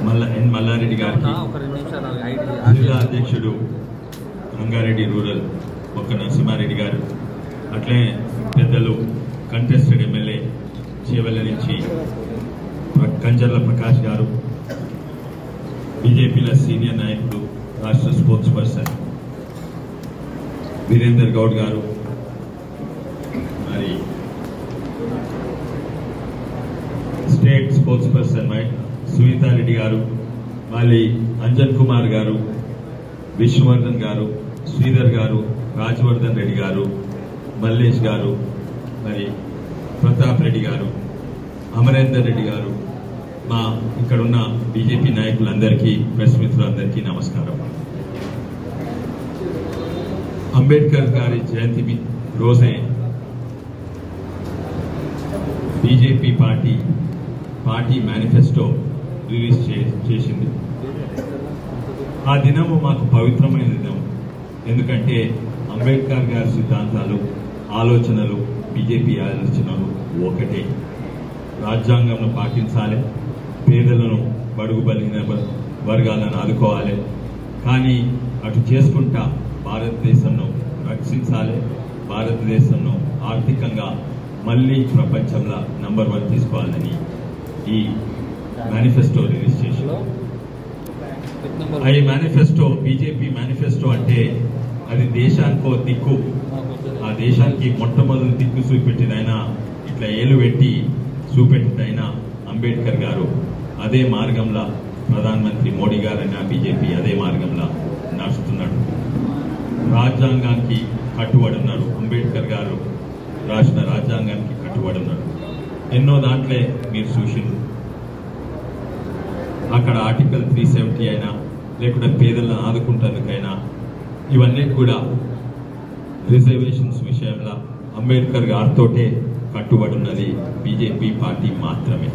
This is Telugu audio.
మల్లారెడ్డి గారికి, జిల్లా అధ్యక్షుడు రంగారెడ్డి రూరల్ ఒక్క నరసింహారెడ్డి గారు, అట్లే పెద్దలు కంటెస్టెడ్ ఎమ్మెల్యే చేవెళ్ల నుంచి కంజర్ల ప్రకాష్ గారు, బీజేపీల సీనియర్ నాయకుడు రాష్ట్ర స్పోర్ట్స్ పర్సన్ వీరేందర్ గౌడ్ గారు, మరి స్టేట్ స్పోర్ట్స్ పర్సన్ సునీతారెడ్డి గారు, మళ్ళీ అంజన్ కుమార్ గారు, విష్ణువర్ధన్ గారు, శ్రీధర్ గారు, రాజవర్ధన్ రెడ్డి గారు, మల్లేష్ గారు, మరి ప్రతాప్ రెడ్డి గారు, అమరేందర్ రెడ్డి గారు, మా ఇక్కడున్న బీజేపీ నాయకులందరికీ, ప్రెస్ మిత్రులందరికీ నమస్కారం. అంబేద్కర్ గారి జయంతి రోజే బీజేపీ పార్టీ మేనిఫెస్టో రిలీజ్ చేసింది. ఆ దినము మాకు పవిత్రమైన దినం. ఎందుకంటే అంబేద్కర్ గారి సిద్ధాంతాలు, ఆలోచనలు, బీజేపీ ఆలోచనలు ఒకటే. రాజ్యాంగంను పాటించాలి, పేదలను, బడుగు బలిగిన వర్గాలను ఆదుకోవాలి, కానీ అటు చేసుకుంటా భారతదేశంను రక్షించాలి, భారతదేశంను ఆర్థికంగా మళ్ళీ ప్రపంచంలో నంబర్ 1 తీసుకోవాలని ఈ మేనిఫెస్టో రిలీజ్ చేశారు. ఈ మేనిఫెస్టో, బీజేపీ మేనిఫెస్టో అంటే అది దేశానికో దిక్కు. ఆ దేశానికి మొట్టమొదటి దిక్కు చూపెట్టినైనా, ఇట్లా ఏలు పెట్టి చూపెట్టినైనా అంబేద్కర్ గారు. అదే మార్గంలో ప్రధానమంత్రి మోడీ గారైనా బీజేపీ అదే మార్గంలో నడుస్తున్నాడు. రాజ్యాంగానికి కట్టుబడి ఉన్నారు. అంబేద్కర్ గారు రాసిన రాజ్యాంగానికి కట్టుబడి ఉన్నారు. ఎన్నో దాంట్లే మీరు చూసిండ్రు. అక్కడ ఆర్టికల్ 370 అయినా, లేకుంటే పేదలను ఆదుకుంటేందుకైనా, ఇవన్నీ కూడా రిజర్వేషన్స్ విషయంలో అంబేద్కర్ గారితోటే కట్టుబడి ఉన్నది బీజేపీ పార్టీ మాత్రమే.